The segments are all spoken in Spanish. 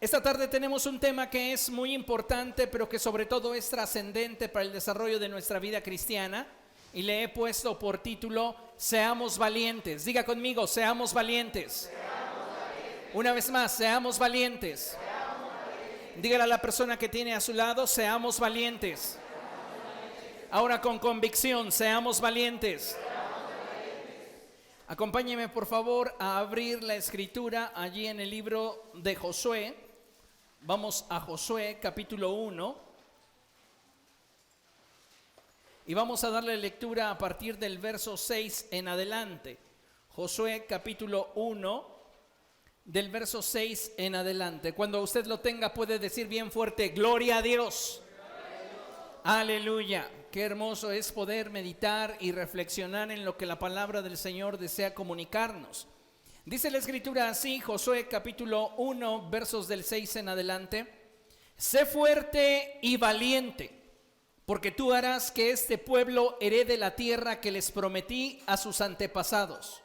Esta tarde tenemos un tema que es muy importante, pero que sobre todo es trascendente para el desarrollo de nuestra vida cristiana. Y le he puesto por título, Seamos valientes. Diga conmigo, seamos valientes. Una vez más, seamos valientes. Dígale a la persona que tiene a su lado, seamos valientes. Ahora con convicción, seamos valientes. Acompáñeme por favor a abrir la escritura allí en el libro de Josué. Vamos a Josué capítulo 1 y vamos a darle lectura a partir del verso 6 en adelante. Josué capítulo 1 del verso 6 en adelante. Cuando usted lo tenga puede decir bien fuerte, gloria a Dios. Aleluya. Qué hermoso es poder meditar y reflexionar en lo que la palabra del Señor desea comunicarnos. Dice la escritura así, Josué capítulo 1, versos del 6 en adelante. Sé fuerte y valiente, porque tú harás que este pueblo herede la tierra que les prometí a sus antepasados.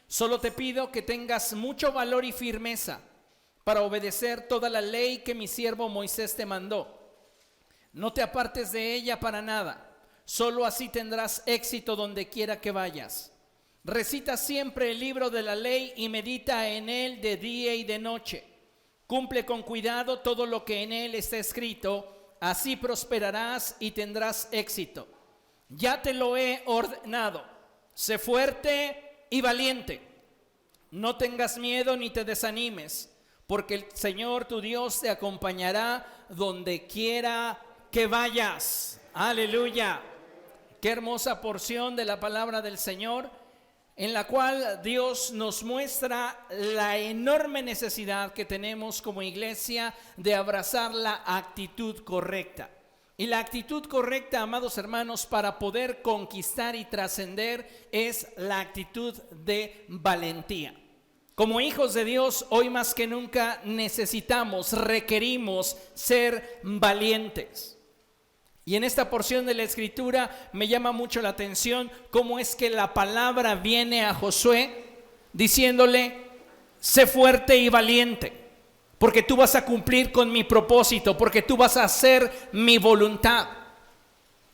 Solo te pido que tengas mucho valor y firmeza para obedecer toda la ley que mi siervo Moisés te mandó. No te apartes de ella para nada, solo así tendrás éxito donde quiera que vayas. Recita siempre el libro de la ley y medita en él de día y de noche. Cumple con cuidado todo lo que en él está escrito, así prosperarás y tendrás éxito. Ya te lo he ordenado, sé fuerte y valiente. No tengas miedo ni te desanimes, porque el Señor tu Dios te acompañará donde quiera que vayas. Aleluya. Qué hermosa porción de la palabra del Señor, en la cual Dios nos muestra la enorme necesidad que tenemos como iglesia de abrazar la actitud correcta. Y la actitud correcta, amados hermanos, para poder conquistar y trascender es la actitud de valentía. Como hijos de Dios, hoy más que nunca requerimos ser valientes. Y en esta porción de la escritura me llama mucho la atención cómo es que la palabra viene a Josué diciéndole, sé fuerte y valiente, porque tú vas a cumplir con mi propósito, porque tú vas a hacer mi voluntad.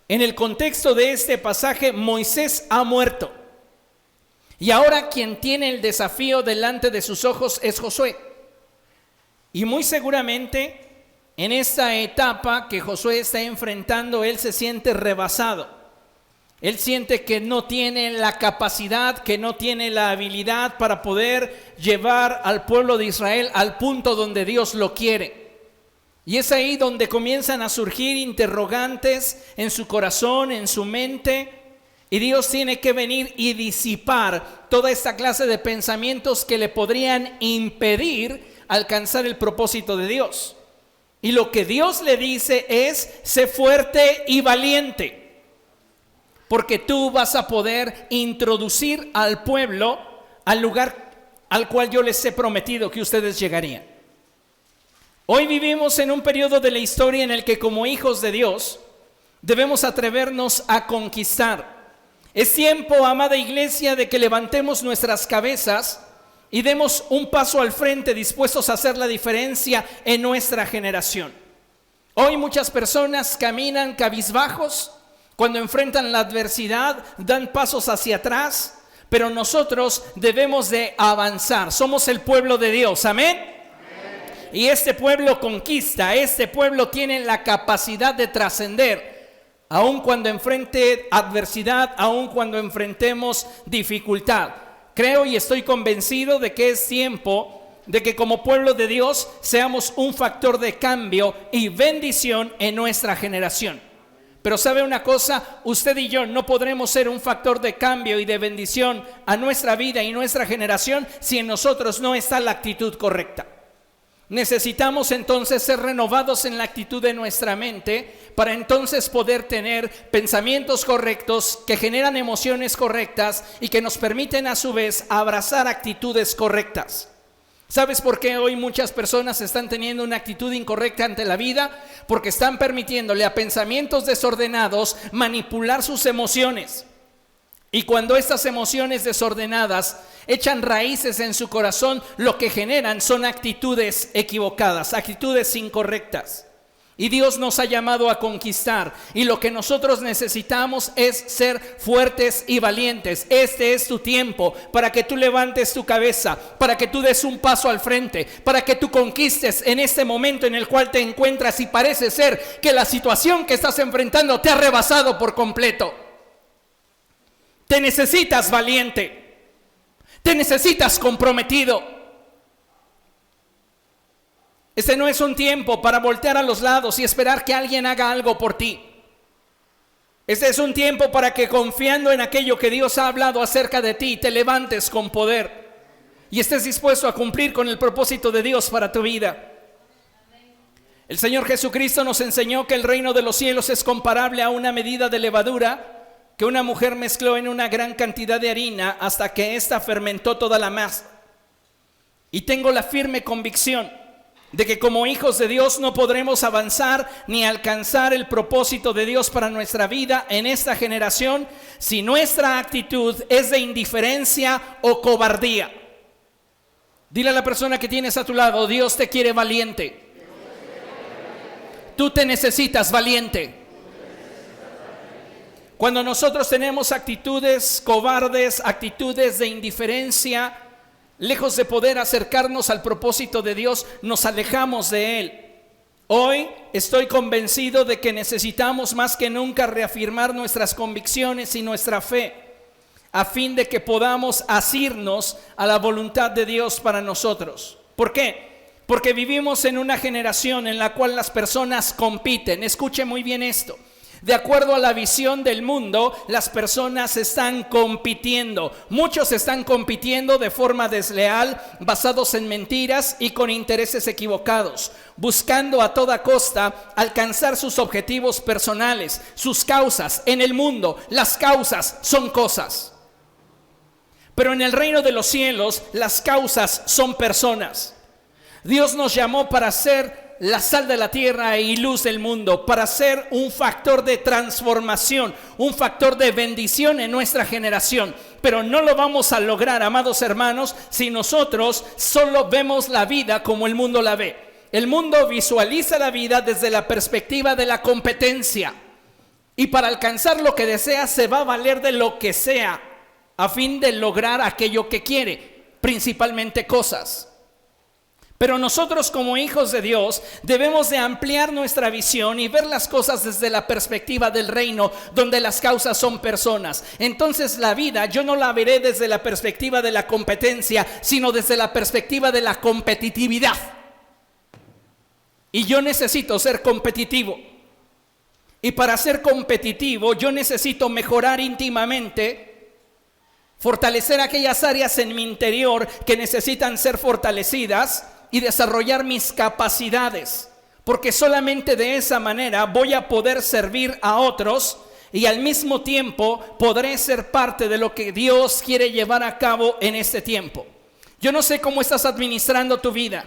En el contexto de este pasaje, Moisés ha muerto. Y ahora quien tiene el desafío delante de sus ojos es Josué. Y muy seguramente en esta etapa que Josué está enfrentando, él se siente rebasado. Él siente que no tiene la capacidad, que no tiene la habilidad para poder llevar al pueblo de Israel al punto donde Dios lo quiere. Y es ahí donde comienzan a surgir interrogantes en su corazón, en su mente. Y Dios tiene que venir y disipar toda esta clase de pensamientos que le podrían impedir alcanzar el propósito de Dios. Y lo que Dios le dice es, sé fuerte y valiente, porque tú vas a poder introducir al pueblo al lugar al cual yo les he prometido que ustedes llegarían. Hoy vivimos en un periodo de la historia en el que como hijos de Dios debemos atrevernos a conquistar. Es tiempo, amada iglesia, de que levantemos nuestras cabezas y demos un paso al frente dispuestos a hacer la diferencia en nuestra generación. Hoy muchas personas caminan cabizbajos, cuando enfrentan la adversidad dan pasos hacia atrás, pero nosotros debemos de avanzar. Somos el pueblo de Dios, amén. Y este pueblo conquista, este pueblo tiene la capacidad de trascender, aun cuando enfrente adversidad, aun cuando enfrentemos dificultad. Creo y estoy convencido de que es tiempo de que como pueblo de Dios seamos un factor de cambio y bendición en nuestra generación. Pero ¿sabe una cosa? Usted y yo no podremos ser un factor de cambio y de bendición a nuestra vida y nuestra generación si en nosotros no está la actitud correcta. Necesitamos entonces ser renovados en la actitud de nuestra mente para entonces poder tener pensamientos correctos que generan emociones correctas y que nos permiten a su vez abrazar actitudes correctas. ¿Sabes por qué hoy muchas personas están teniendo una actitud incorrecta ante la vida? Porque están permitiéndole a pensamientos desordenados manipular sus emociones. Y cuando estas emociones desordenadas echan raíces en su corazón, lo que generan son actitudes equivocadas, actitudes incorrectas. Y Dios nos ha llamado a conquistar, y lo que nosotros necesitamos es ser fuertes y valientes. Este es tu tiempo para que tú levantes tu cabeza, para que tú des un paso al frente, para que tú conquistes en este momento en el cual te encuentras y parece ser que la situación que estás enfrentando te ha rebasado por completo. Te necesitas valiente, te necesitas comprometido. Este no es un tiempo para voltear a los lados y esperar que alguien haga algo por ti. Este es un tiempo para que, confiando en aquello que Dios ha hablado acerca de ti, te levantes con poder y estés dispuesto a cumplir con el propósito de Dios para tu vida. El Señor Jesucristo nos enseñó que el reino de los cielos es comparable a una medida de levadura que una mujer mezcló en una gran cantidad de harina hasta que ésta fermentó toda la masa. Y tengo la firme convicción de que como hijos de Dios no podremos avanzar ni alcanzar el propósito de Dios para nuestra vida en esta generación si nuestra actitud es de indiferencia o cobardía. Dile a la persona que tienes a tu lado: Dios te quiere valiente. Tú te necesitas valiente. Cuando nosotros tenemos actitudes cobardes, actitudes de indiferencia, lejos de poder acercarnos al propósito de Dios, nos alejamos de Él. Hoy estoy convencido de que necesitamos más que nunca reafirmar nuestras convicciones y nuestra fe, a fin de que podamos asirnos a la voluntad de Dios para nosotros. ¿Por qué? Porque vivimos en una generación en la cual las personas compiten. Escuche muy bien esto. De acuerdo a la visión del mundo, las personas están compitiendo. Muchos están compitiendo de forma desleal, basados en mentiras y con intereses equivocados, buscando a toda costa alcanzar sus objetivos personales, sus causas. En el mundo, las causas son cosas. Pero en el reino de los cielos, las causas son personas. Dios nos llamó para ser la sal de la tierra y luz del mundo, para ser un factor de transformación, un factor de bendición en nuestra generación. Pero no lo vamos a lograr, amados hermanos, si nosotros solo vemos la vida como el mundo la ve. El mundo visualiza la vida desde la perspectiva de la competencia, y para alcanzar lo que desea se va a valer de lo que sea a fin de lograr aquello que quiere, principalmente cosas. Pero nosotros, como hijos de Dios, debemos de ampliar nuestra visión y ver las cosas desde la perspectiva del reino, donde las causas son personas. Entonces la vida yo no la veré desde la perspectiva de la competencia, sino desde la perspectiva de la competitividad. Y yo necesito ser competitivo. Y para ser competitivo yo necesito mejorar íntimamente, fortalecer aquellas áreas en mi interior que necesitan ser fortalecidas y desarrollar mis capacidades, porque solamente de esa manera voy a poder servir a otros y al mismo tiempo podré ser parte de lo que Dios quiere llevar a cabo en este tiempo. Yo no sé cómo estás administrando tu vida,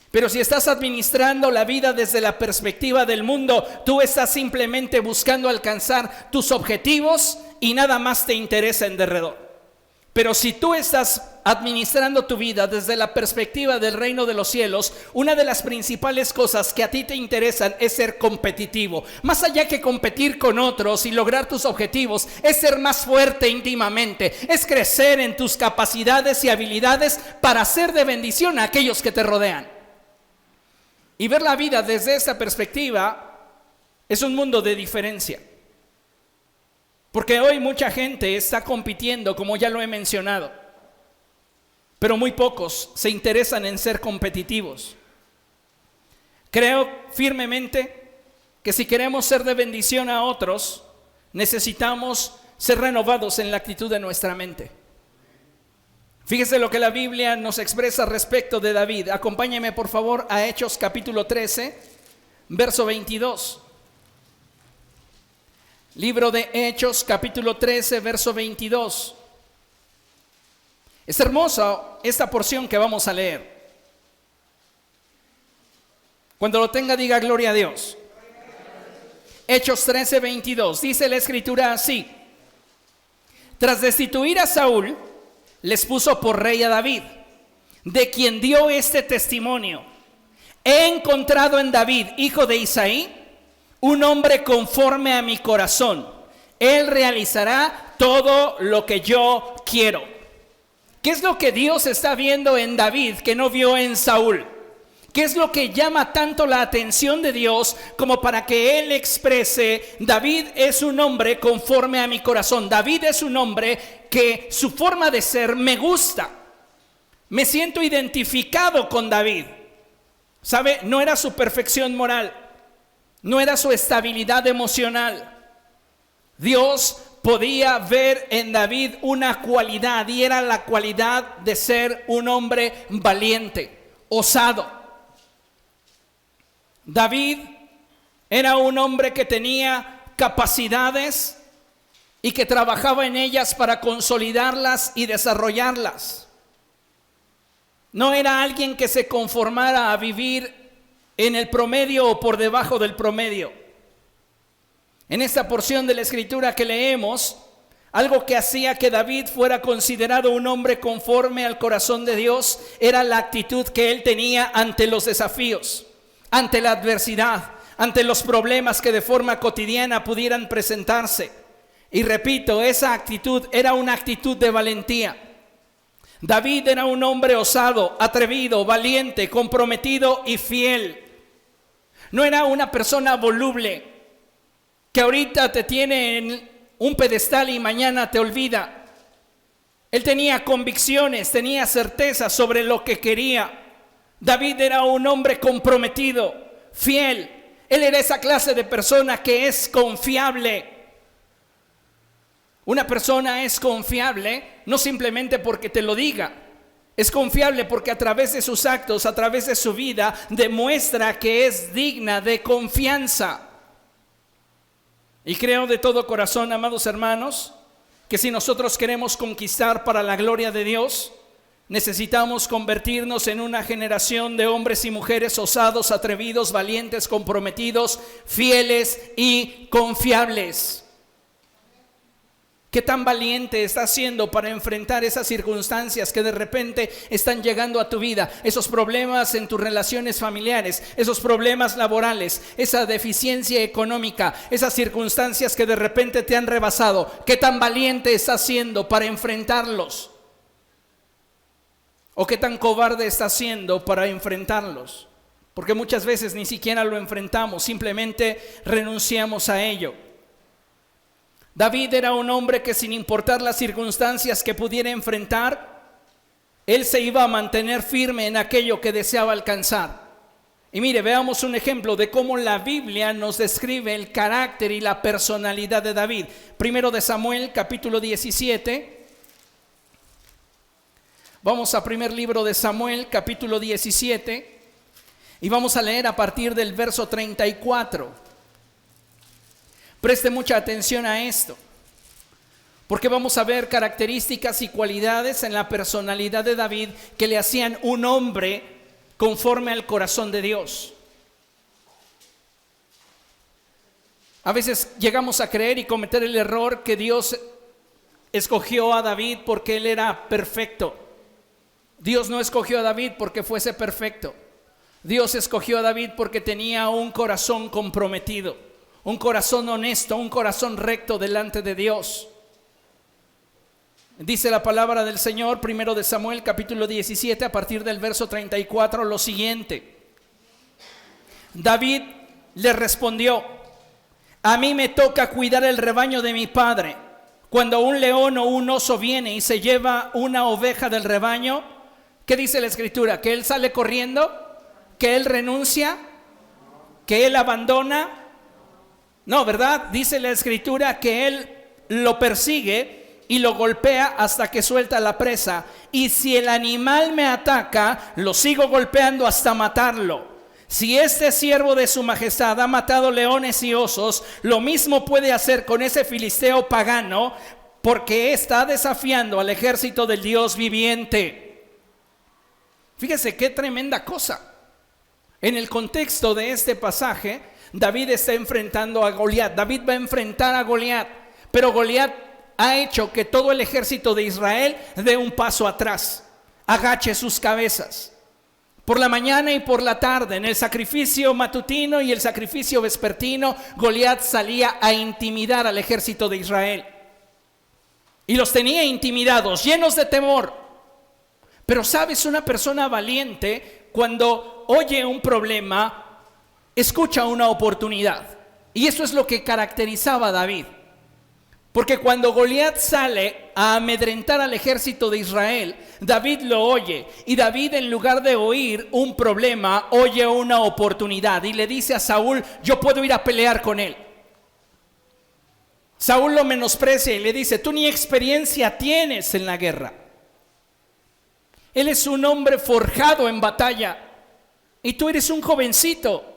pero si estás administrando la vida desde la perspectiva del mundo, tú estás simplemente buscando alcanzar tus objetivos y nada más te interesa en derredor. Pero si tú estás administrando tu vida desde la perspectiva del reino de los cielos, una de las principales cosas que a ti te interesan es ser competitivo. Más allá que competir con otros y lograr tus objetivos, es ser más fuerte íntimamente, es crecer en tus capacidades y habilidades para ser de bendición a aquellos que te rodean. Y ver la vida desde esta perspectiva es un mundo de diferencia. Porque hoy mucha gente está compitiendo, como ya lo he mencionado, pero muy pocos se interesan en ser competitivos. Creo firmemente que si queremos ser de bendición a otros, necesitamos ser renovados en la actitud de nuestra mente. Fíjese lo que la Biblia nos expresa respecto de David. Acompáñeme por favor a Hechos capítulo 13, verso 22. Libro de Hechos, capítulo 13, verso 22. Es hermosa esta porción que vamos a leer. Cuando lo tenga, diga gloria a Dios. Hechos 13, 22. Dice la Escritura así: Tras destituir a Saúl, les puso por rey a David, de quien dio este testimonio: he encontrado en David, hijo de Isaí, un hombre conforme a mi corazón. Él realizará todo lo que yo quiero. ¿Qué es lo que Dios está viendo en David que no vio en Saúl? ¿Qué es lo que llama tanto la atención de Dios como para que Él exprese: David es un hombre conforme a mi corazón? David es un hombre que su forma de ser me gusta. Me siento identificado con David. ¿Sabe? No era su perfección moral, no era su estabilidad emocional. Dios podía ver en David una cualidad, y era la cualidad de ser un hombre valiente, osado. David era un hombre que tenía capacidades y que trabajaba en ellas para consolidarlas y desarrollarlas. No era alguien que se conformara a vivir en el promedio o por debajo del promedio. En esta porción de la escritura que leemos, algo que hacía que David fuera considerado un hombre conforme al corazón de Dios era la actitud que él tenía ante los desafíos, ante la adversidad, ante los problemas que de forma cotidiana pudieran presentarse. Y repito, esa actitud era una actitud de valentía. David era un hombre osado, atrevido, valiente, comprometido y fiel. No era una persona voluble que ahorita te tiene en un pedestal y mañana te olvida. Él tenía convicciones, tenía certeza sobre lo que quería. David era un hombre comprometido, fiel. Él era esa clase de persona que es confiable. Una persona es confiable no simplemente porque te lo diga. Es confiable porque a través de sus actos, a través de su vida, demuestra que es digna de confianza. Y creo de todo corazón, amados hermanos, que si nosotros queremos conquistar para la gloria de Dios, necesitamos convertirnos en una generación de hombres y mujeres osados, atrevidos, valientes, comprometidos, fieles y confiables. ¿Qué tan valiente estás siendo para enfrentar esas circunstancias que de repente están llegando a tu vida? Esos problemas en tus relaciones familiares, esos problemas laborales, esa deficiencia económica, esas circunstancias que de repente te han rebasado. ¿Qué tan valiente estás siendo para enfrentarlos? ¿O qué tan cobarde estás siendo para enfrentarlos? Porque muchas veces ni siquiera lo enfrentamos, simplemente renunciamos a ello. David era un hombre que, sin importar las circunstancias que pudiera enfrentar, él se iba a mantener firme en aquello que deseaba alcanzar. Y mire, veamos un ejemplo de cómo la Biblia nos describe el carácter y la personalidad de David. Primero de Samuel, capítulo 17. Vamos a primer libro de Samuel, capítulo 17, y vamos a leer a partir del verso 34. Preste mucha atención a esto, porque vamos a ver características y cualidades en la personalidad de David que le hacían un hombre conforme al corazón de Dios. A veces llegamos a creer y cometer el error que Dios escogió a David porque él era perfecto. Dios no escogió a David porque fuese perfecto. Dios escogió a David porque tenía un corazón comprometido, un corazón honesto, un corazón recto delante de Dios. Dice la palabra del Señor, primero de Samuel, capítulo 17, a partir del verso 34, lo siguiente. David le respondió: a mí me toca cuidar el rebaño de mi padre. Cuando un león o un oso viene y se lleva una oveja del rebaño, ¿qué dice la Escritura? ¿Que él sale corriendo? ¿Que él renuncia? ¿Que él abandona? No, ¿verdad? Dice la Escritura que él lo persigue y lo golpea hasta que suelta la presa. Y si el animal me ataca, lo sigo golpeando hasta matarlo. Si este siervo de su majestad ha matado leones y osos, lo mismo puede hacer con ese filisteo pagano, porque está desafiando al ejército del Dios viviente. Fíjese qué tremenda cosa. En el contexto de este pasaje, David está enfrentando a Goliat. David va a enfrentar a Goliat, pero Goliat ha hecho que todo el ejército de Israel dé un paso atrás, agache sus cabezas. Por la mañana y por la tarde, en el sacrificio matutino y el sacrificio vespertino, Goliat salía a intimidar al ejército de Israel. Y los tenía intimidados, llenos de temor. Pero sabes, una persona valiente, cuando oye un problema, escucha una oportunidad. Y eso es lo que caracterizaba a David. Porque cuando Goliat sale a amedrentar al ejército de Israel, David lo oye. Y David, en lugar de oír un problema, oye una oportunidad. Y le dice a Saúl: yo puedo ir a pelear con él. Saúl lo menosprecia y le dice: tú ni experiencia tienes en la guerra. Él es un hombre forjado en batalla y tú eres un jovencito.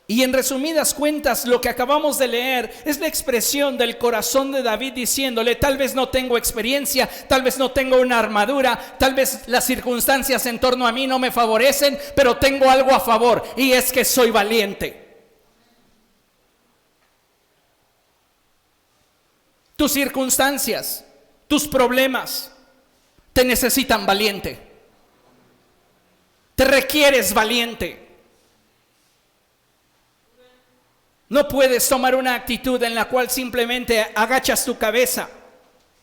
Y en resumidas cuentas, lo que acabamos de leer es la expresión del corazón de David diciéndole: tal vez no tengo experiencia, tal vez no tengo una armadura, tal vez las circunstancias en torno a mí no me favorecen, pero tengo algo a favor, y es que soy valiente. Tus circunstancias, tus problemas te necesitan valiente. Te requieres valiente. No puedes tomar una actitud en la cual simplemente agachas tu cabeza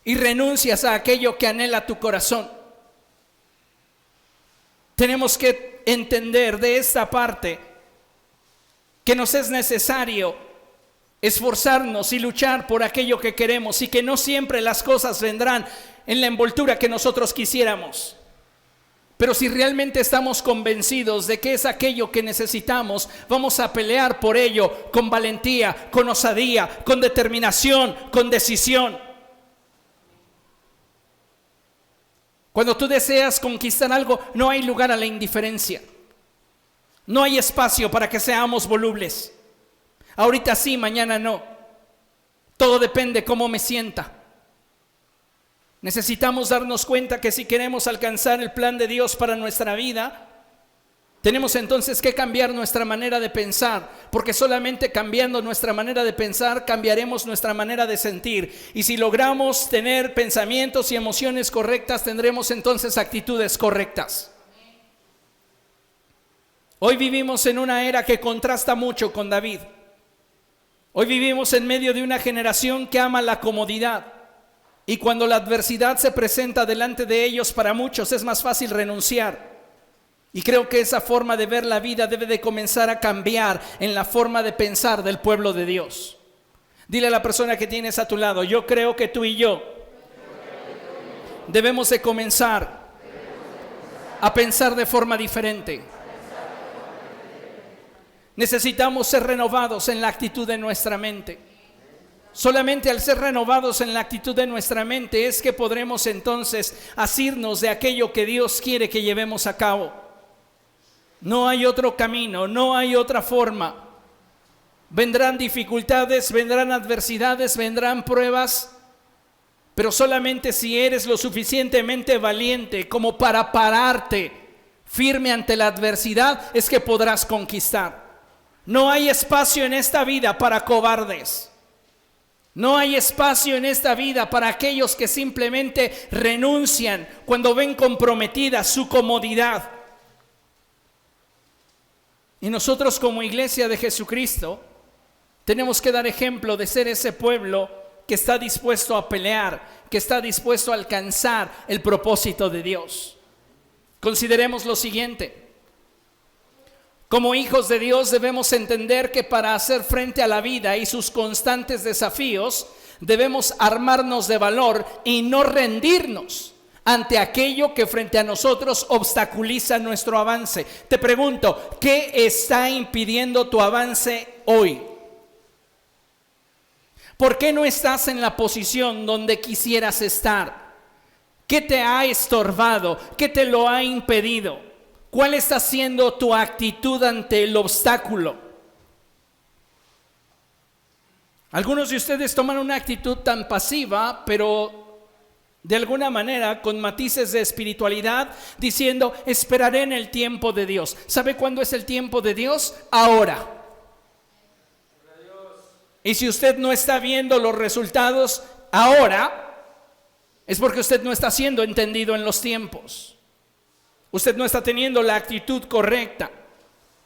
y renuncias a aquello que anhela tu corazón. Tenemos que entender de esta parte que nos es necesario esforzarnos y luchar por aquello que queremos, y que no siempre las cosas vendrán en la envoltura que nosotros quisiéramos. Pero si realmente estamos convencidos de que es aquello que necesitamos, vamos a pelear por ello con valentía, con osadía, con determinación, con decisión. Cuando tú deseas conquistar algo, no hay lugar a la indiferencia. No hay espacio para que seamos volubles. Ahorita sí, mañana no. Todo depende cómo me sienta. Necesitamos darnos cuenta que si queremos alcanzar el plan de Dios para nuestra vida, tenemos entonces que cambiar nuestra manera de pensar, porque solamente cambiando nuestra manera de pensar cambiaremos nuestra manera de sentir. Y si logramos tener pensamientos y emociones correctas, tendremos entonces actitudes correctas. Hoy vivimos en una era que contrasta mucho con David. Hoy vivimos en medio de una generación que ama la comodidad. Y cuando la adversidad se presenta delante de ellos, para muchos es más fácil renunciar. Y creo que esa forma de ver la vida debe de comenzar a cambiar en la forma de pensar del pueblo de Dios. Dile a la persona que tienes a tu lado: yo creo que tú y yo debemos de comenzar a pensar de forma diferente. Necesitamos ser renovados en la actitud de nuestra mente. Solamente al ser renovados en la actitud de nuestra mente es que podremos entonces asirnos de aquello que Dios quiere que llevemos a cabo. No hay otro camino, no hay otra forma. Vendrán dificultades, vendrán adversidades, vendrán pruebas, pero solamente si eres lo suficientemente valiente como para pararte firme ante la adversidad es que podrás conquistar. No hay espacio en esta vida para cobardes. No hay espacio en esta vida para aquellos que simplemente renuncian cuando ven comprometida su comodidad. Y nosotros, como iglesia de Jesucristo, tenemos que dar ejemplo de ser ese pueblo que está dispuesto a pelear, que está dispuesto a alcanzar el propósito de Dios. Consideremos lo siguiente. Como hijos de Dios debemos entender que para hacer frente a la vida y sus constantes desafíos, debemos armarnos de valor y no rendirnos ante aquello que frente a nosotros obstaculiza nuestro avance. Te pregunto, ¿qué está impidiendo tu avance hoy? ¿Por qué no estás en la posición donde quisieras estar? ¿Qué te ha estorbado? ¿Qué te lo ha impedido? ¿Cuál está siendo tu actitud ante el obstáculo? Algunos de ustedes toman una actitud tan pasiva, pero de alguna manera con matices de espiritualidad, diciendo: esperaré en el tiempo de Dios. ¿Sabe cuándo es el tiempo de Dios? Ahora. Y si usted no está viendo los resultados ahora, es porque usted no está siendo entendido en los tiempos. Usted no está teniendo la actitud correcta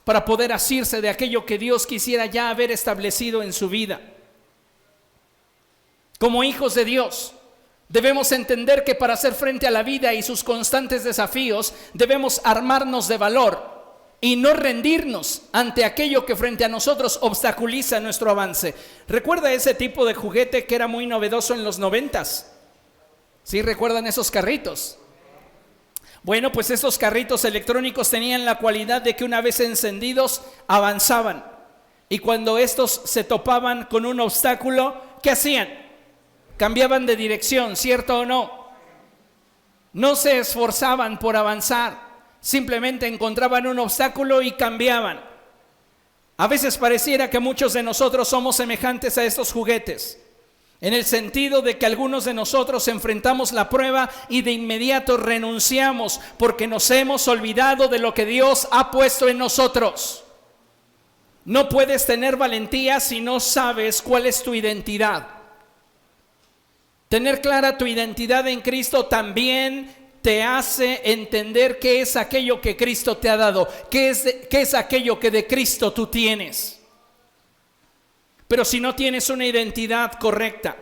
para poder asirse de aquello que Dios quisiera ya haber establecido en su vida. Como hijos de Dios, debemos entender que para hacer frente a la vida y sus constantes desafíos, debemos armarnos de valor y no rendirnos ante aquello que frente a nosotros obstaculiza nuestro avance. ¿Recuerda ese tipo de juguete que era muy novedoso en los 90s? ¿Sí recuerdan esos carritos? Bueno, pues esos carritos electrónicos tenían la cualidad de que una vez encendidos avanzaban. Y cuando estos se topaban con un obstáculo, ¿qué hacían? Cambiaban de dirección, ¿cierto o no? No se esforzaban por avanzar. Simplemente encontraban un obstáculo y cambiaban. A veces pareciera que muchos de nosotros somos semejantes a estos juguetes, en el sentido de que algunos de nosotros enfrentamos la prueba y de inmediato renunciamos porque nos hemos olvidado de lo que Dios ha puesto en nosotros. No puedes tener valentía si no sabes cuál es tu identidad. Tener clara tu identidad en Cristo también te hace entender qué es aquello que Cristo te ha dado, qué es aquello que de Cristo tú tienes. Pero si no tienes una identidad correcta,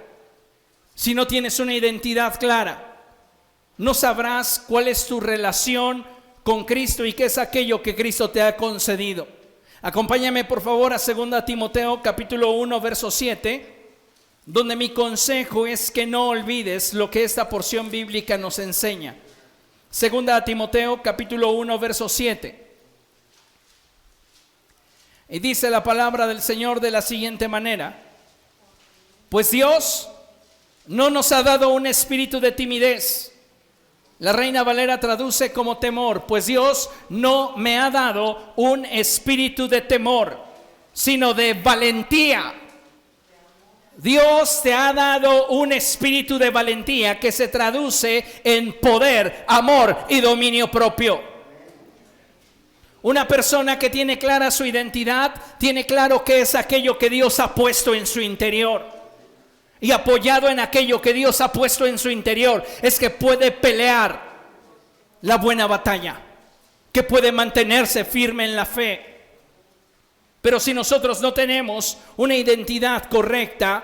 si no tienes una identidad clara, no sabrás cuál es tu relación con Cristo y qué es aquello que Cristo te ha concedido. Acompáñame por favor a 2 Timoteo capítulo 1 verso 7, donde mi consejo es que no olvides lo que esta porción bíblica nos enseña. 2 Timoteo capítulo 1 verso 7. Y dice la palabra del Señor de la siguiente manera: pues Dios no nos ha dado un espíritu de timidez. La Reina Valera traduce como temor. Pues Dios no me ha dado un espíritu de temor, sino de valentía. Dios te ha dado un espíritu de valentía que se traduce en poder, amor y dominio propio. Una persona que tiene clara su identidad, tiene claro qué es aquello que Dios ha puesto en su interior. Y apoyado en aquello que Dios ha puesto en su interior, es que puede pelear la buena batalla, que puede mantenerse firme en la fe. Pero si nosotros no tenemos una identidad correcta,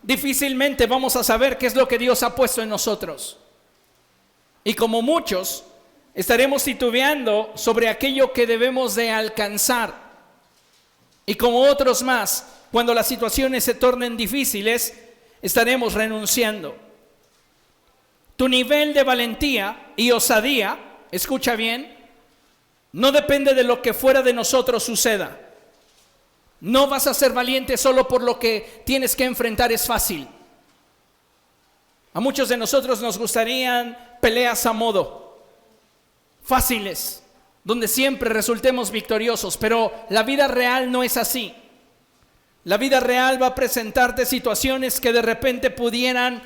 difícilmente vamos a saber qué es lo que Dios ha puesto en nosotros. Y como muchos, estaremos titubeando sobre aquello que debemos de alcanzar. Y como otros más, cuando las situaciones se tornen difíciles, estaremos renunciando. Tu nivel de valentía y osadía, escucha bien, no depende de lo que fuera de nosotros suceda. No vas a ser valiente solo por lo que tienes que enfrentar es fácil. A muchos de nosotros nos gustarían peleas a modo, fáciles, donde siempre resultemos victoriosos, pero la vida real no es así. La vida real va a presentarte situaciones que de repente pudieran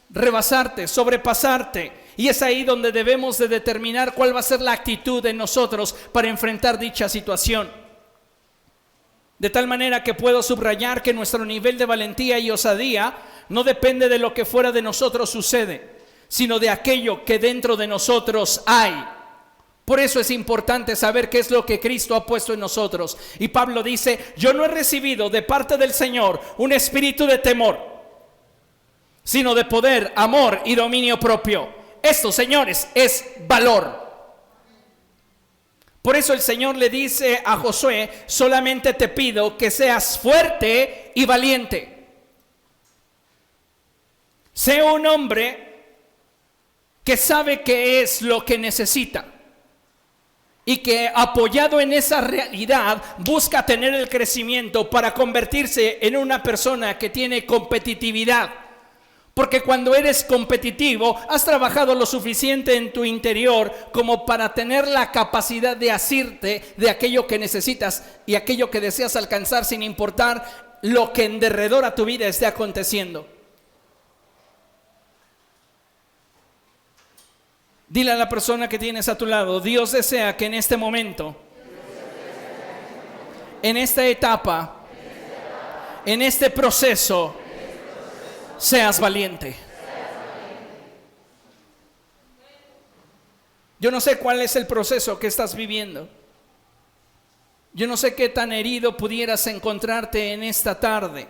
rebasarte, sobrepasarte, y es ahí donde debemos de determinar cuál va a ser la actitud de nosotros para enfrentar dicha situación. De tal manera que puedo subrayar que nuestro nivel de valentía y osadía no depende de lo que fuera de nosotros sucede, sino de aquello que dentro de nosotros hay. Por eso es importante saber qué es lo que Cristo ha puesto en nosotros. Y Pablo dice: yo no he recibido de parte del Señor un espíritu de temor, sino de poder, amor y dominio propio. Esto, señores, es valor. Por eso el Señor le dice a Josué: solamente te pido que seas fuerte y valiente. Sé un hombre que sabe qué es lo que necesita y que, apoyado en esa realidad, busca tener el crecimiento para convertirse en una persona que tiene competitividad. Porque cuando eres competitivo, has trabajado lo suficiente en tu interior como para tener la capacidad de asirte de aquello que necesitas y aquello que deseas alcanzar, sin importar lo que en derredor a tu vida esté aconteciendo. Dile a la persona que tienes a tu lado: Dios desea que en este momento, en esta etapa, en este proceso seas valiente. Yo no sé cuál es el proceso que estás viviendo. Yo no sé qué tan herido pudieras encontrarte en esta tarde.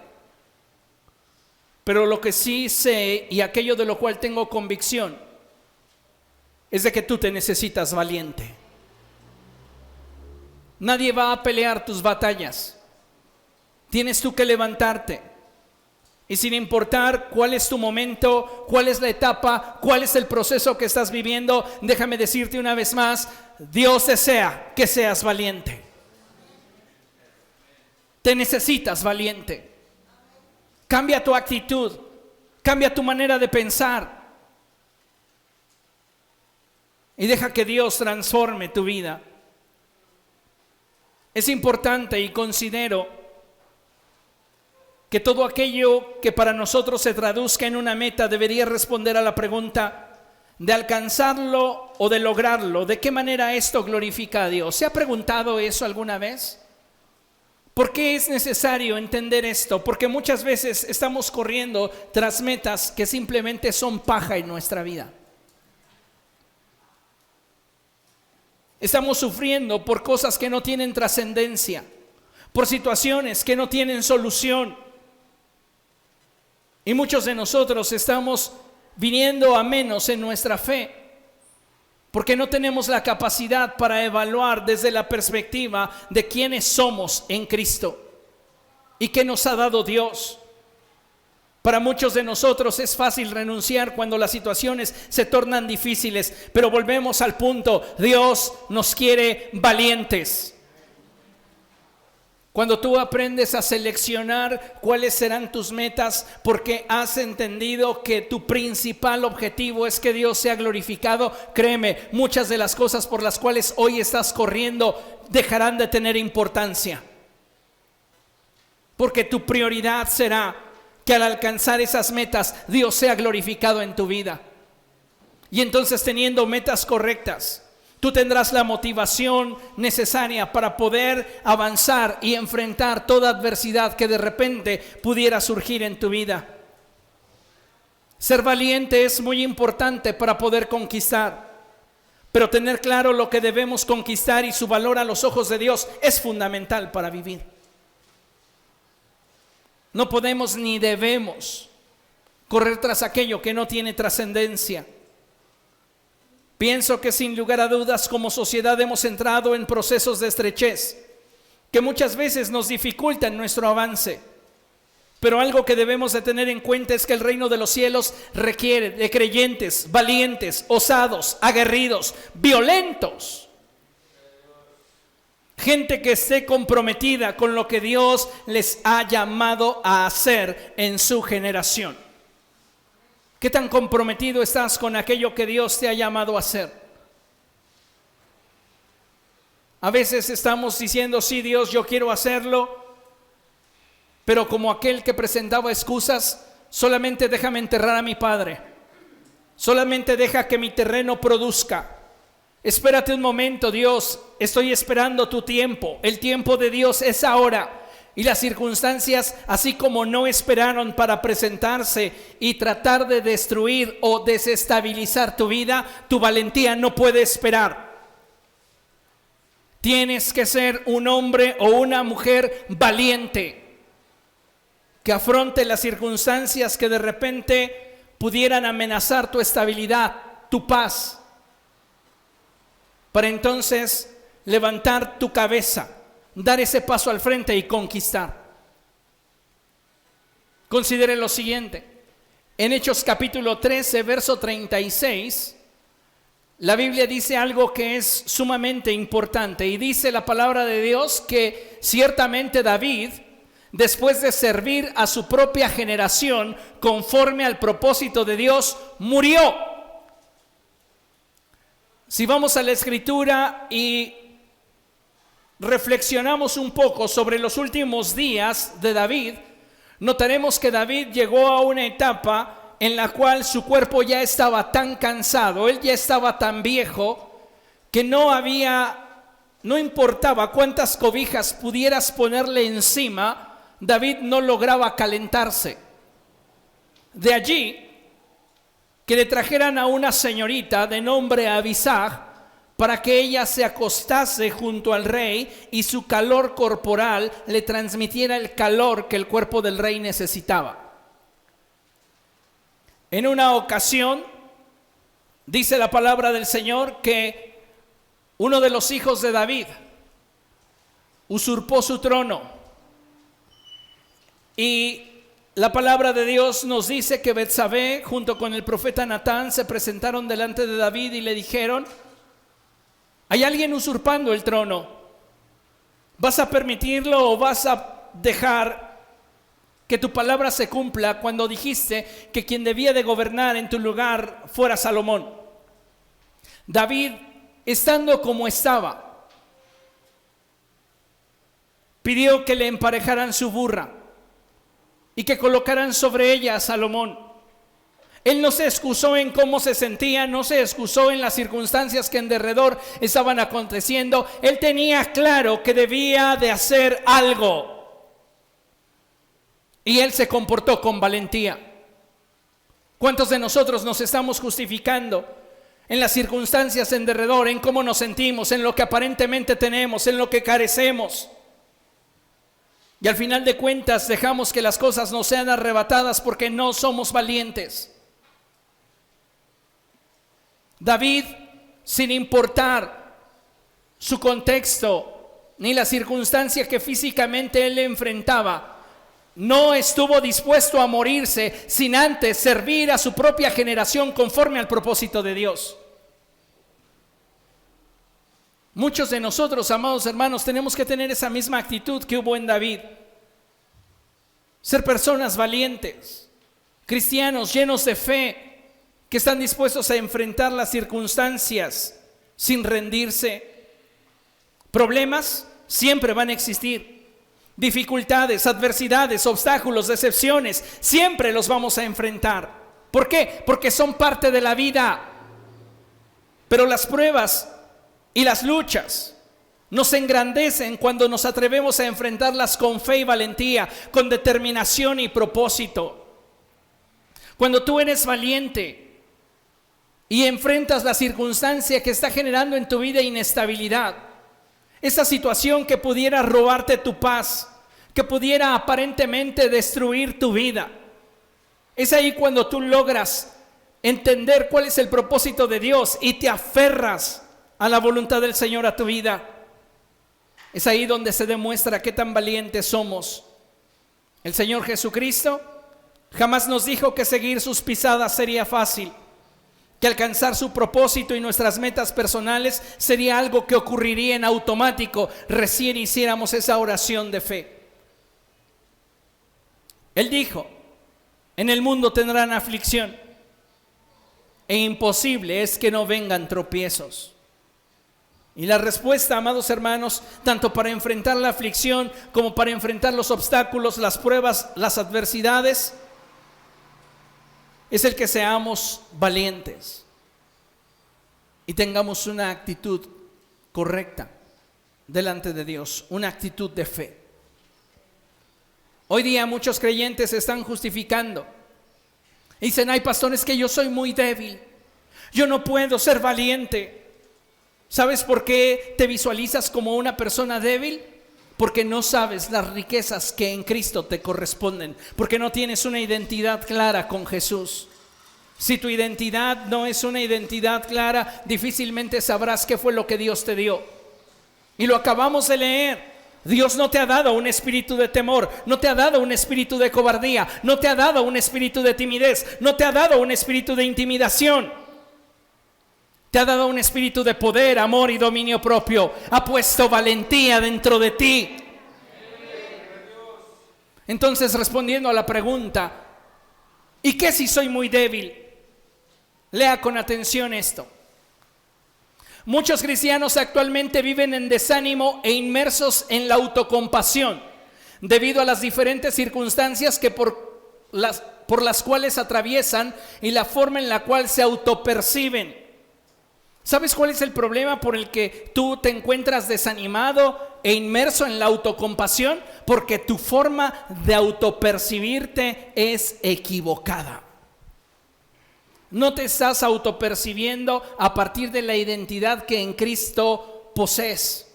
Pero lo que sí sé, y aquello de lo cual tengo convicción, es de que tú te necesitas valiente. Nadie va a pelear tus batallas. Tienes tú que levantarte. Y sin importar cuál es tu momento, cuál es la etapa, cuál es el proceso que estás viviendo, déjame decirte una vez más, Dios desea que seas valiente. Te necesitas valiente. Cambia tu actitud, cambia tu manera de pensar y deja que Dios transforme tu vida. Es importante y considero que todo aquello que para nosotros se traduzca en una meta debería responder a la pregunta de alcanzarlo o de lograrlo. ¿De qué manera esto glorifica a Dios? ¿Se ha preguntado eso alguna vez? ¿Por qué es necesario entender esto? Porque muchas veces estamos corriendo tras metas que simplemente son paja en nuestra vida. Estamos sufriendo por cosas que no tienen trascendencia, por situaciones que no tienen solución. Y muchos de nosotros estamos viniendo a menos en nuestra fe, porque no tenemos la capacidad para evaluar desde la perspectiva de quiénes somos en Cristo y qué nos ha dado Dios. Para muchos de nosotros es fácil renunciar cuando las situaciones se tornan difíciles, pero volvemos al punto, Dios nos quiere valientes. Cuando tú aprendes a seleccionar cuáles serán tus metas porque has entendido que tu principal objetivo es que Dios sea glorificado, créeme, muchas de las cosas por las cuales hoy estás corriendo dejarán de tener importancia. Porque tu prioridad será que al alcanzar esas metas Dios sea glorificado en tu vida. Y entonces, teniendo metas correctas, tú tendrás la motivación necesaria para poder avanzar y enfrentar toda adversidad que de repente pudiera surgir en tu vida. Ser valiente es muy importante para poder conquistar, pero tener claro lo que debemos conquistar y su valor a los ojos de Dios es fundamental para vivir. No podemos ni debemos correr tras aquello que no tiene trascendencia. Pienso que sin lugar a dudas como sociedad hemos entrado en procesos de estrechez que muchas veces nos dificultan nuestro avance. Pero algo que debemos de tener en cuenta es que el reino de los cielos requiere de creyentes valientes, osados, aguerridos, violentos. Gente que esté comprometida con lo que Dios les ha llamado a hacer en su generación. ¿Qué tan comprometido estás con aquello que Dios te ha llamado a hacer? A veces estamos diciendo, sí, Dios, yo quiero hacerlo, pero como aquel que presentaba excusas, solamente déjame enterrar a mi padre, solamente deja que mi terreno produzca. Espérate un momento, Dios, estoy esperando tu tiempo, el tiempo de Dios es ahora. Y las circunstancias, así como no esperaron para presentarse y tratar de destruir o desestabilizar tu vida, tu valentía no puede esperar. Tienes que ser un hombre o una mujer valiente, que afronte las circunstancias que de repente pudieran amenazar tu estabilidad, tu paz, para entonces levantar tu cabeza, dar ese paso al frente y conquistar. Considere lo siguiente. En Hechos capítulo 13, verso 36, la Biblia dice algo que es sumamente importante. Y dice la palabra de Dios que ciertamente David, después de servir a su propia generación conforme al propósito de Dios, murió. Si vamos a la Escritura y reflexionamos un poco sobre los últimos días de David, notaremos que David llegó a una etapa en la cual su cuerpo ya estaba tan cansado, él ya estaba tan viejo, que no importaba cuántas cobijas pudieras ponerle encima, David no lograba calentarse. De allí que le trajeran a una señorita de nombre Abisag para que ella se acostase junto al rey y su calor corporal le transmitiera el calor que el cuerpo del rey necesitaba. En una ocasión, dice la palabra del Señor que uno de los hijos de David usurpó su trono. Y la palabra de Dios nos dice que Betsabé junto con el profeta Natán se presentaron delante de David y le dijeron: hay alguien usurpando el trono. ¿Vas a permitirlo o vas a dejar que tu palabra se cumpla cuando dijiste que quien debía de gobernar en tu lugar fuera Salomón? David, estando como estaba, pidió que le emparejaran su burra y que colocaran sobre ella a Salomón. Él no se excusó en cómo se sentía, no se excusó en las circunstancias que en derredor estaban aconteciendo. Él tenía claro que debía de hacer algo y él se comportó con valentía. ¿Cuántos de nosotros nos estamos justificando en las circunstancias en derredor, en cómo nos sentimos, en lo que aparentemente tenemos, en lo que carecemos? Y al final de cuentas dejamos que las cosas nos sean arrebatadas porque no somos valientes. David, sin importar su contexto ni la circunstancia que físicamente él enfrentaba, no estuvo dispuesto a morirse sin antes servir a su propia generación conforme al propósito de Dios. Muchos de nosotros, amados hermanos, tenemos que tener esa misma actitud que hubo en David. Ser personas valientes, cristianos llenos de fe, que están dispuestos a enfrentar las circunstancias sin rendirse. Problemas siempre van a existir. Dificultades, adversidades, obstáculos, decepciones, siempre los vamos a enfrentar. ¿Por qué? Porque son parte de la vida. Pero las pruebas y las luchas nos engrandecen cuando nos atrevemos a enfrentarlas con fe y valentía, con determinación y propósito. Cuando tú eres valiente y enfrentas la circunstancia que está generando en tu vida inestabilidad, esa situación que pudiera robarte tu paz, que pudiera aparentemente destruir tu vida, es ahí cuando tú logras entender cuál es el propósito de Dios y te aferras a la voluntad del Señor a tu vida. Es ahí donde se demuestra qué tan valientes somos. El Señor Jesucristo jamás nos dijo que seguir sus pisadas sería fácil, que alcanzar su propósito y nuestras metas personales sería algo que ocurriría en automático recién hiciéramos esa oración de fe. Él dijo: en el mundo tendrán aflicción, e imposible es que no vengan tropiezos. Y la respuesta, amados hermanos, tanto para enfrentar la aflicción como para enfrentar los obstáculos, las pruebas, las adversidades, es el que seamos valientes y tengamos una actitud correcta delante de Dios, una actitud de fe. Hoy día muchos creyentes se están justificando. Dicen: ay, pastor, es que yo soy muy débil, yo no puedo ser valiente. ¿Sabes por qué te visualizas como una persona débil? Porque no sabes las riquezas que en Cristo te corresponden, porque no tienes una identidad clara con Jesús. Si tu identidad no es una identidad clara, difícilmente sabrás qué fue lo que Dios te dio. Y lo acabamos de leer. Dios no te ha dado un espíritu de temor, no te ha dado un espíritu de cobardía, no te ha dado un espíritu de timidez, no te ha dado un espíritu de intimidación. Te ha dado un espíritu de poder, amor y dominio propio. Ha puesto valentía dentro de ti. Entonces, respondiendo a la pregunta: ¿y qué si soy muy débil? Lea con atención esto. Muchos cristianos actualmente viven en desánimo e inmersos en la autocompasión debido a las diferentes circunstancias que por las cuales atraviesan y la forma en la cual se autoperciben. ¿Sabes cuál es el problema por el que tú te encuentras desanimado, e inmerso en la autocompasión porque tu forma de autopercibirte es equivocada. No te estás autopercibiendo a partir de la identidad que en Cristo posees.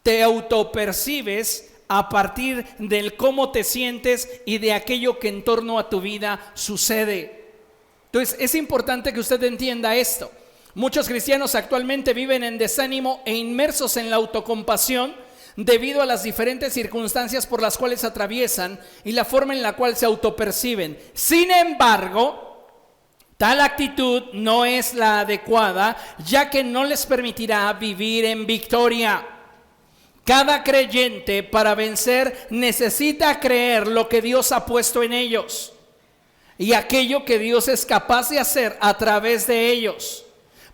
Te autopercibes a partir del cómo te sientes y de aquello que en torno a tu vida sucede. Entonces es importante que usted entienda esto. Muchos cristianos actualmente viven en desánimo e inmersos en la autocompasión debido a las diferentes circunstancias por las cuales atraviesan y la forma en la cual se autoperciben. Sin embargo, tal actitud no es la adecuada, ya que no les permitirá vivir en victoria. Cada creyente para vencer necesita creer lo que Dios ha puesto en ellos y aquello que Dios es capaz de hacer a través de ellos,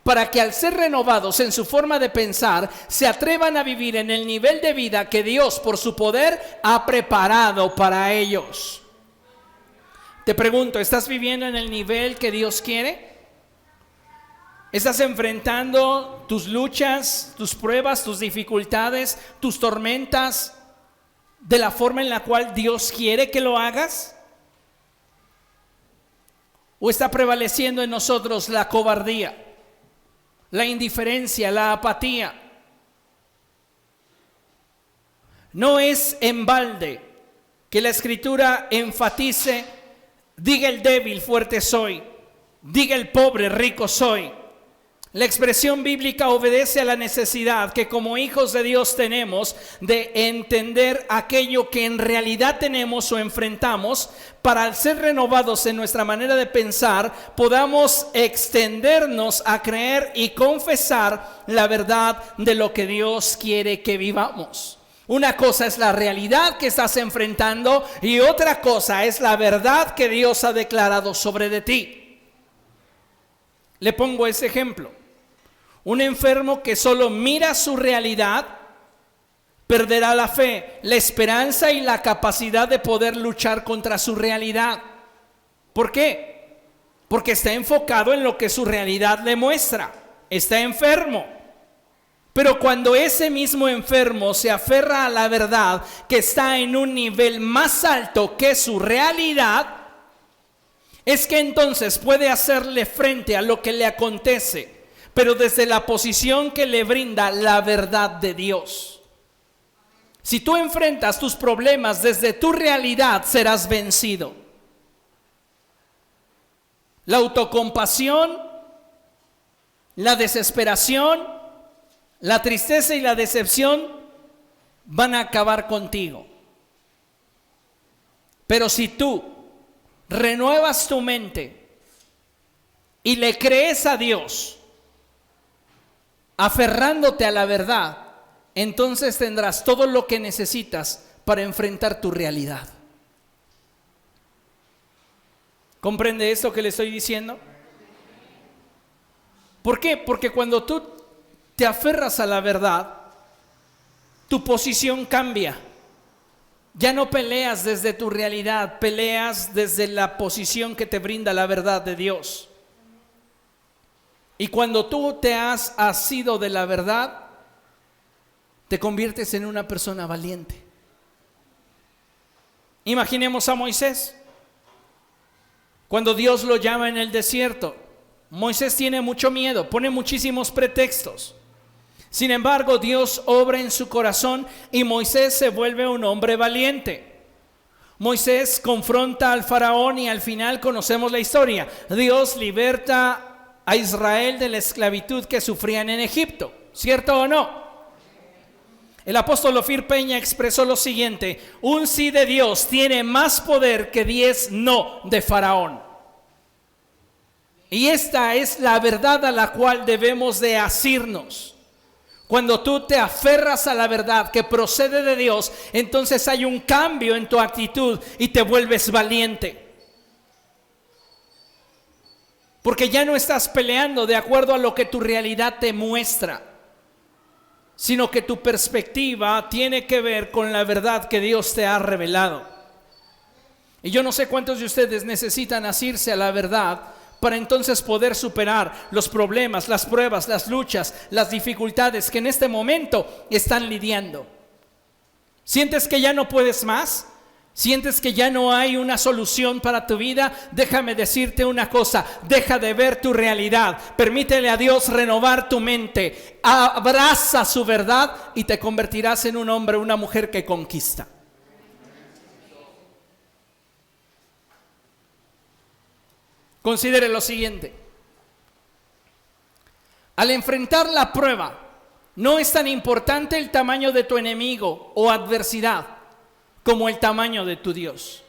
para que al ser renovados en su forma de pensar, se atrevan a vivir en el nivel de vida que Dios por su poder ha preparado para ellos. Te pregunto, ¿estás viviendo en el nivel que Dios quiere? ¿Estás enfrentando tus luchas, tus pruebas, tus dificultades, tus tormentas de la forma en la cual Dios quiere que lo hagas? ¿O está prevaleciendo en nosotros la cobardía, la indiferencia, la apatía? No es en balde que la Escritura enfatice: diga el débil, fuerte soy; diga el pobre, rico soy. La expresión bíblica obedece a la necesidad que como hijos de Dios tenemos de entender aquello que en realidad tenemos o enfrentamos, para al ser renovados en nuestra manera de pensar, podamos extendernos a creer y confesar la verdad de lo que Dios quiere que vivamos. Una cosa es la realidad que estás enfrentando y otra cosa es la verdad que Dios ha declarado sobre de ti. Le pongo ese ejemplo. Un enfermo que solo mira su realidad perderá la fe, la esperanza y la capacidad de poder luchar contra su realidad. ¿Por qué? Porque está enfocado en lo que su realidad le muestra. Está enfermo. Pero cuando ese mismo enfermo se aferra a la verdad que está en un nivel más alto que su realidad, es que entonces puede hacerle frente a lo que le acontece, pero desde la posición que le brinda la verdad de Dios. Si tú enfrentas tus problemas desde tu realidad, serás vencido. La autocompasión, la desesperación, la tristeza y la decepción van a acabar contigo. Pero si tú renuevas tu mente y le crees a Dios, aferrándote a la verdad, entonces tendrás todo lo que necesitas para enfrentar tu realidad. ¿Comprende esto que le estoy diciendo? ¿Por qué? Porque cuando tú te aferras a la verdad, tu posición cambia. Ya no peleas desde tu realidad, peleas desde la posición que te brinda la verdad de Dios. Y cuando tú te has asido de la verdad, te conviertes en una persona valiente. Imaginemos a Moisés. Cuando Dios lo llama en el desierto, Moisés tiene mucho miedo, pone muchísimos pretextos. Sin embargo, Dios obra en su corazón y Moisés se vuelve un hombre valiente. Moisés confronta al faraón y al final conocemos la historia. Dios liberta a Israel de la esclavitud que sufrían en Egipto, ¿cierto o no? El apóstol Ofir Peña expresó lo siguiente: un sí de Dios tiene más poder que 10 no de Faraón. Y esta es la verdad a la cual debemos de asirnos. Cuando tú te aferras a la verdad que procede de Dios, entonces hay un cambio en tu actitud y te vuelves valiente. Porque ya no estás peleando de acuerdo a lo que tu realidad te muestra, sino que tu perspectiva tiene que ver con la verdad que Dios te ha revelado. Y yo no sé cuántos de ustedes necesitan asirse a la verdad para entonces poder superar los problemas, las pruebas, las luchas, las dificultades que en este momento están lidiando. ¿Sientes que ya no puedes más? ¿Sientes que ya no hay una solución para tu vida? Déjame decirte una cosa: deja de ver tu realidad, permítele a Dios renovar tu mente, abraza su verdad y te convertirás en un hombre o una mujer que conquista. Considere lo siguiente: al enfrentar la prueba, no es tan importante el tamaño de tu enemigo o adversidad como el tamaño de tu Dios.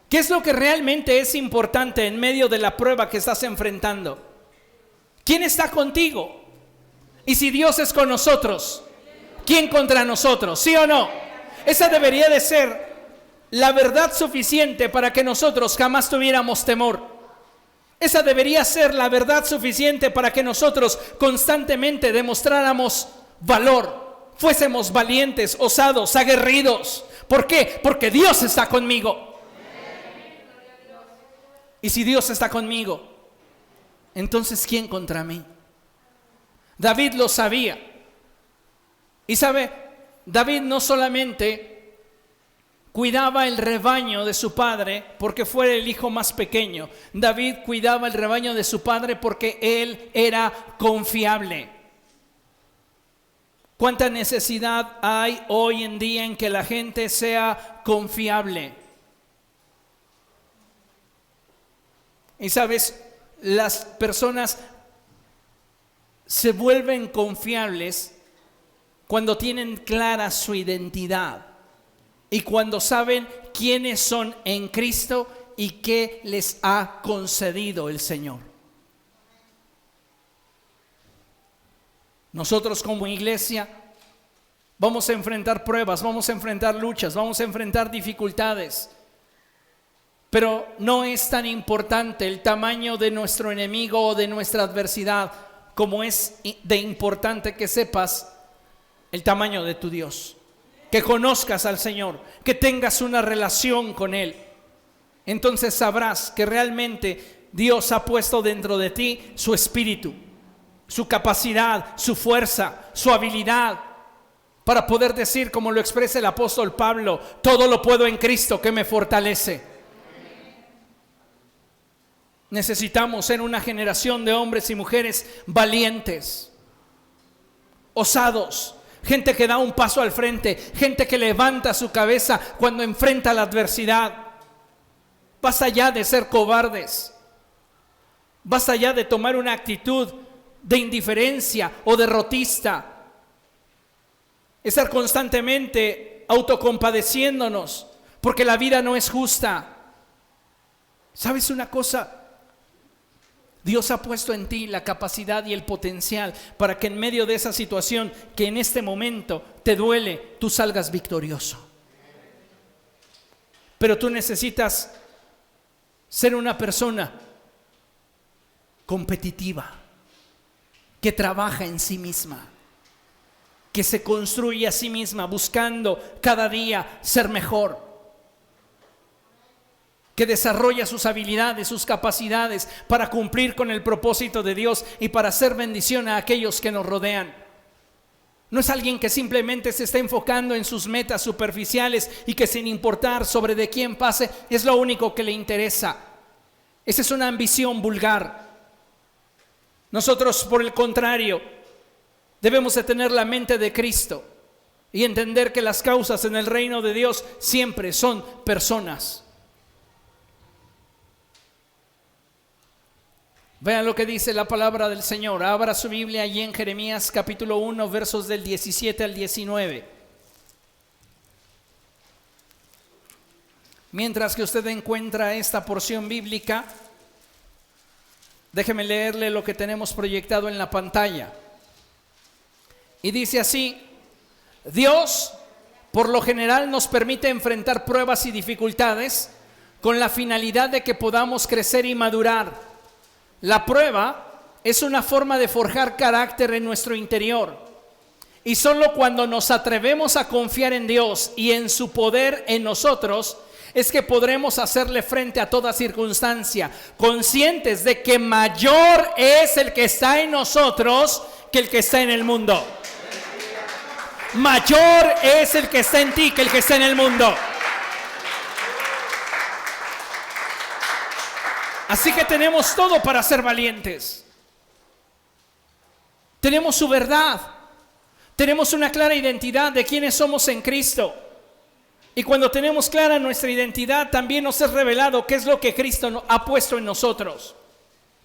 ¿Qué es lo que realmente es importante en medio de la prueba que estás enfrentando? ¿Quién está contigo? Y si Dios es con nosotros, ¿quién contra nosotros? ¿Sí o no? Esa debería de ser la verdad suficiente para que nosotros jamás tuviéramos temor. Esa debería ser la verdad suficiente para que nosotros constantemente demostráramos valor, fuésemos valientes, osados, aguerridos. ¿Por qué? Porque Dios está conmigo. Y si Dios está conmigo, entonces ¿quién contra mí? David lo sabía. Y sabe, David no solamente cuidaba el rebaño de su padre porque fuera el hijo más pequeño. David cuidaba el rebaño de su padre porque él era confiable. ¿Cuánta necesidad hay hoy en día en que la gente sea confiable? Y sabes, las personas se vuelven confiables cuando tienen clara su identidad y cuando saben quiénes son en Cristo y qué les ha concedido el Señor. Nosotros como iglesia vamos a enfrentar pruebas, vamos a enfrentar luchas, vamos a enfrentar dificultades. Pero no es tan importante el tamaño de nuestro enemigo o de nuestra adversidad como es de importante que sepas el tamaño de tu Dios. Que conozcas al Señor, que tengas una relación con Él. Entonces sabrás que realmente Dios ha puesto dentro de ti su espíritu, su capacidad, su fuerza, su habilidad, para poder decir, como lo expresa el apóstol Pablo: todo lo puedo en Cristo que me fortalece. Necesitamos ser una generación de hombres y mujeres valientes, osados, gente que da un paso al frente, gente que levanta su cabeza cuando enfrenta la adversidad. Basta ya de ser cobardes, basta ya de tomar una actitud de indiferencia o derrotista, estar constantemente autocompadeciéndonos porque la vida no es justa. ¿Sabes una cosa? Dios ha puesto en ti la capacidad y el potencial para que en medio de esa situación que en este momento te duele, tú salgas victorioso. Pero tú necesitas ser una persona competitiva, que trabaja en sí misma, que se construye a sí misma buscando cada día ser mejor, que desarrolla sus habilidades, sus capacidades para cumplir con el propósito de Dios y para hacer bendición a aquellos que nos rodean. No es alguien que simplemente se está enfocando en sus metas superficiales y que sin importar sobre de quién pase es lo único que le interesa. Esa es una ambición vulgar. Nosotros, por el contrario, debemos de tener la mente de Cristo y entender que las causas en el reino de Dios siempre son personas. Vean lo que dice la palabra del Señor. Abra su Biblia allí en Jeremías capítulo 1, versos del 17 al 19. Mientras que usted encuentra esta porción bíblica, déjeme leerle lo que tenemos proyectado en la pantalla. Y dice así: Dios, por lo general, nos permite enfrentar pruebas y dificultades con la finalidad de que podamos crecer y madurar. La prueba es una forma de forjar carácter en nuestro interior. Y solo cuando nos atrevemos a confiar en Dios y en su poder en nosotros, es que podremos hacerle frente a toda circunstancia, conscientes de que mayor es el que está en nosotros que el que está en el mundo. Mayor es el que está en ti que el que está en el mundo. Así que tenemos todo para ser valientes. Tenemos su verdad. Tenemos una clara identidad de quiénes somos en Cristo. Y cuando tenemos clara nuestra identidad, también nos es revelado qué es lo que Cristo ha puesto en nosotros.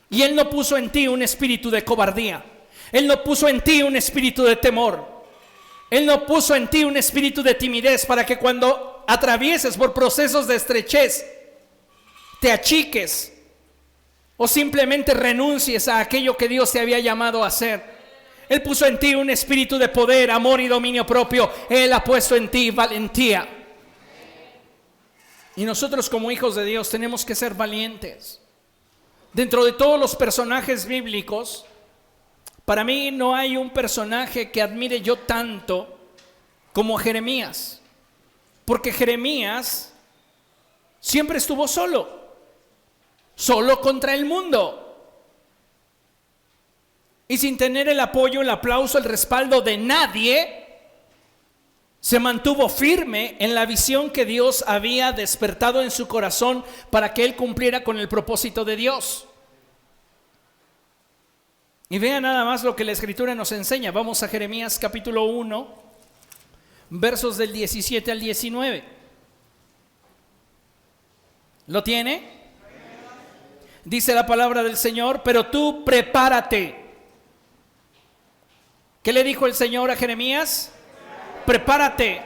Y Él no puso en ti un espíritu de cobardía. Él no puso en ti un espíritu de temor. Él no puso en ti un espíritu de timidez para que cuando atravieses por procesos de estrechez, te achiques o simplemente renuncies a aquello que Dios te había llamado a hacer. Él puso en ti un espíritu de poder, amor y dominio propio. Él ha puesto en ti valentía. Y nosotros como hijos de Dios tenemos que ser valientes. Dentro de todos los personajes bíblicos, para mí no hay un personaje que admire yo tanto como Jeremías. Porque Jeremías siempre estuvo solo contra el mundo. Y sin tener el apoyo, el aplauso, el respaldo de nadie, se mantuvo firme en la visión que Dios había despertado en su corazón para que él cumpliera con el propósito de Dios. Y vean nada más lo que la Escritura nos enseña. Vamos a Jeremías capítulo 1, versos del 17 al 19. ¿Lo tiene? Dice la palabra del Señor: pero tú prepárate. ¿Qué le dijo el Señor a Jeremías? Prepárate.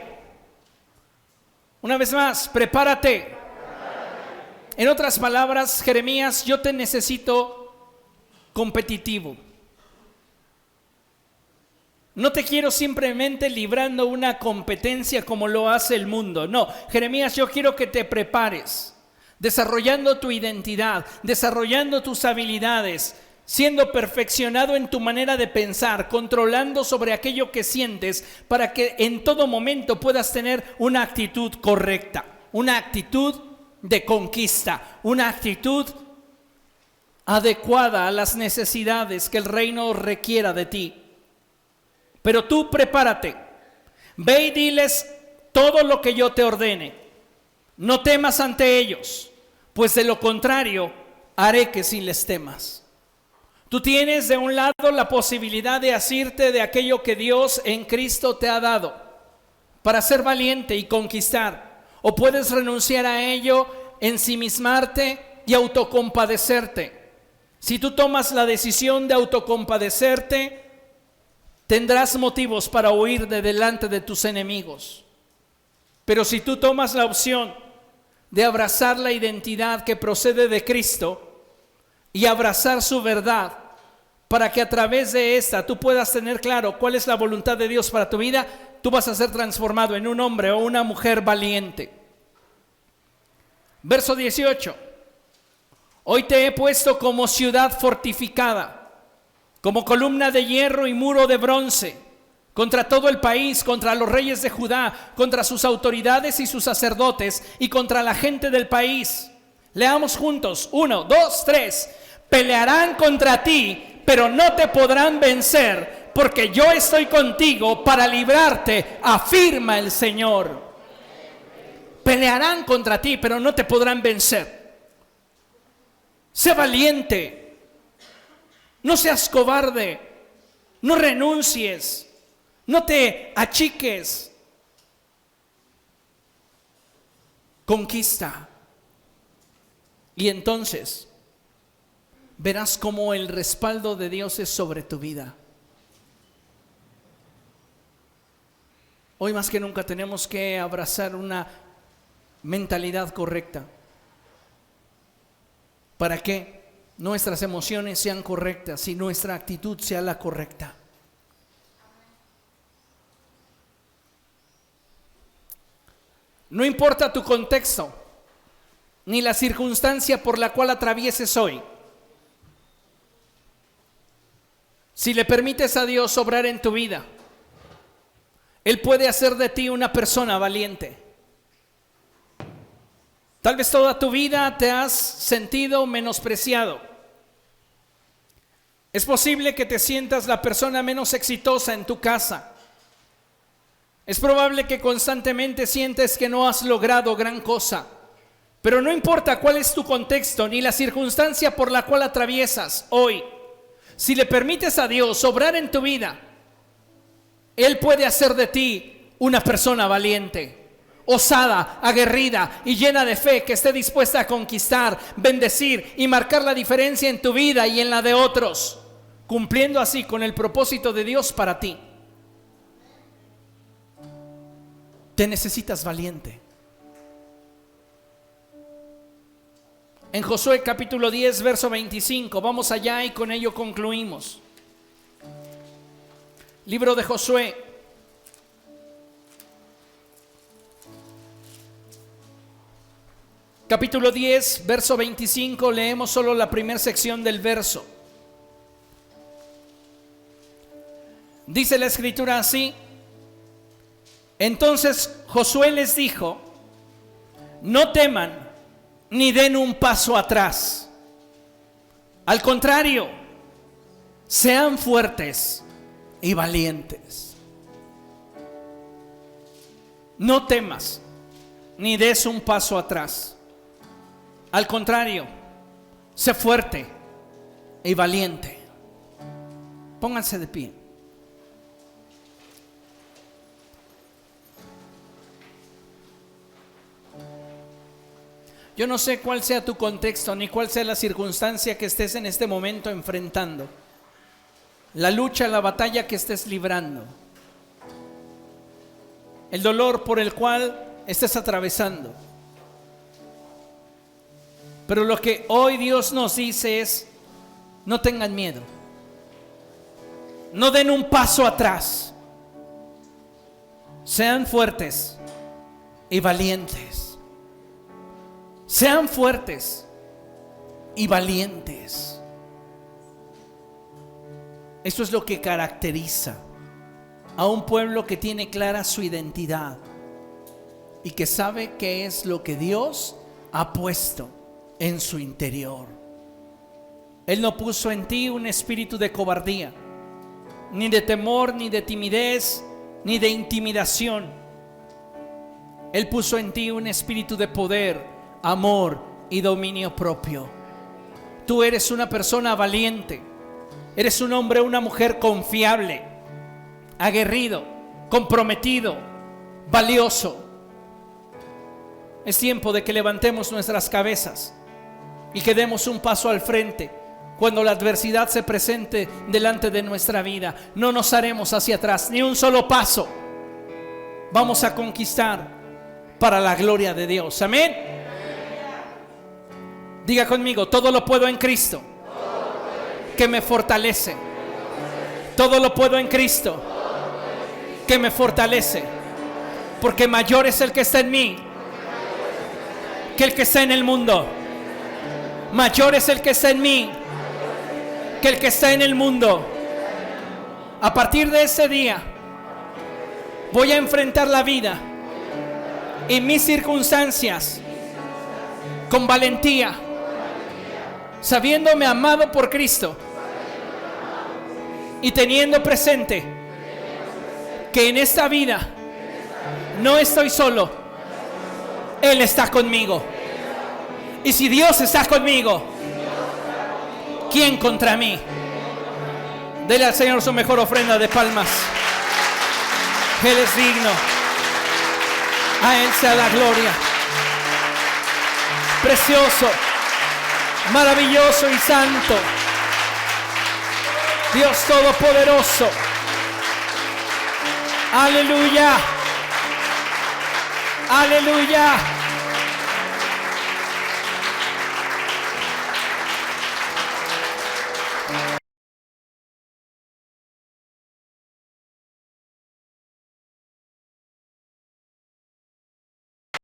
Una vez más, prepárate. En otras palabras, Jeremías, yo te necesito competitivo. No te quiero simplemente librando una competencia como lo hace el mundo. No, Jeremías, yo quiero que te prepares, desarrollando tu identidad, desarrollando tus habilidades, siendo perfeccionado en tu manera de pensar, controlando sobre aquello que sientes, para que en todo momento puedas tener una actitud correcta, una actitud de conquista, una actitud adecuada a las necesidades que el reino requiera de ti. Pero tú prepárate, ve y diles todo lo que yo te ordene. No temas ante ellos, pues de lo contrario haré que sí les temas. Tú tienes de un lado la posibilidad de asirte de aquello que Dios en Cristo te ha dado para ser valiente y conquistar, o puedes renunciar a ello, ensimismarte y autocompadecerte. Si tú tomas la decisión de autocompadecerte, tendrás motivos para huir de delante de tus enemigos. Pero si tú tomas la opción de abrazar la identidad que procede de Cristo y abrazar su verdad, para que a través de esta tú puedas tener claro cuál es la voluntad de Dios para tu vida, tú vas a ser transformado en un hombre o una mujer valiente. Verso 18. Hoy te he puesto como ciudad fortificada, como columna de hierro y muro de bronce, contra todo el país, contra los reyes de Judá, contra sus autoridades y sus sacerdotes, y contra la gente del país. Leamos juntos, 1, 2, 3. Pelearán contra ti, pero no te podrán vencer, porque yo estoy contigo para librarte, afirma el Señor. Pelearán contra ti, pero no te podrán vencer. Sé valiente. No seas cobarde, no renuncies, no te achiques. Conquista. Y entonces verás cómo el respaldo de Dios es sobre tu vida. Hoy más que nunca tenemos que abrazar una mentalidad correcta. ¿Para qué? Nuestras emociones sean correctas y nuestra actitud sea la correcta. No importa tu contexto, ni la circunstancia por la cual atravieses hoy. Si le permites a Dios obrar en tu vida, Él puede hacer de ti una persona valiente. Tal vez toda tu vida te has sentido menospreciado. Es posible que te sientas la persona menos exitosa en tu casa. Es probable que constantemente sientes que no has logrado gran cosa. Pero no importa cuál es tu contexto ni la circunstancia por la cual atraviesas hoy. Si le permites a Dios obrar en tu vida, Él puede hacer de ti una persona valiente, osada, aguerrida y llena de fe, que esté dispuesta a conquistar, bendecir y marcar la diferencia en tu vida y en la de otros, cumpliendo así con el propósito de Dios para ti. Te necesitas valiente. En Josué capítulo 10, verso 25, vamos allá y con ello concluimos. Libro de Josué, capítulo 10, verso 25, leemos solo la primera sección del verso. Dice la escritura así: entonces Josué les dijo, no teman ni den un paso atrás. Al contrario, sean fuertes y valientes. No temas ni des un paso atrás. Al contrario, sé fuerte y valiente. Pónganse de pie. Yo no sé cuál sea tu contexto ni cuál sea la circunstancia que estés en este momento enfrentando, la lucha, la batalla que estés librando, el dolor por el cual estés atravesando. Pero lo que hoy Dios nos dice es: no tengan miedo, no den un paso atrás, sean fuertes y valientes. Sean fuertes y valientes. Esto es lo que caracteriza a un pueblo que tiene clara su identidad y que sabe qué es lo que Dios ha puesto en su interior. Él no puso en ti un espíritu de cobardía, ni de temor, ni de timidez, ni de intimidación. Él puso en ti un espíritu de poder, amor y dominio propio. Tú eres una persona valiente. Eres un hombre o una mujer confiable, aguerrido, comprometido, valioso. Es tiempo de que levantemos nuestras cabezas y que demos un paso al frente cuando la adversidad se presente delante de nuestra vida. No nos haremos hacia atrás, ni un solo paso. Vamos a conquistar para la gloria de Dios. Amén. Diga conmigo: todo lo puedo en Cristo que me fortalece. Todo lo puedo en Cristo que me fortalece. Porque mayor es el que está en mí que el que está en el mundo. Mayor es el que está en mí que el que está en el mundo. A partir de ese día voy a enfrentar la vida y mis circunstancias con valentía, sabiéndome amado por Cristo y teniendo presente que en esta vida no estoy solo. Él está conmigo. Y si Dios está conmigo, ¿quién contra mí? Dele al Señor su mejor ofrenda de palmas. Él es digno. A Él sea la gloria. Precioso, maravilloso y santo, Dios todopoderoso. Aleluya. Aleluya.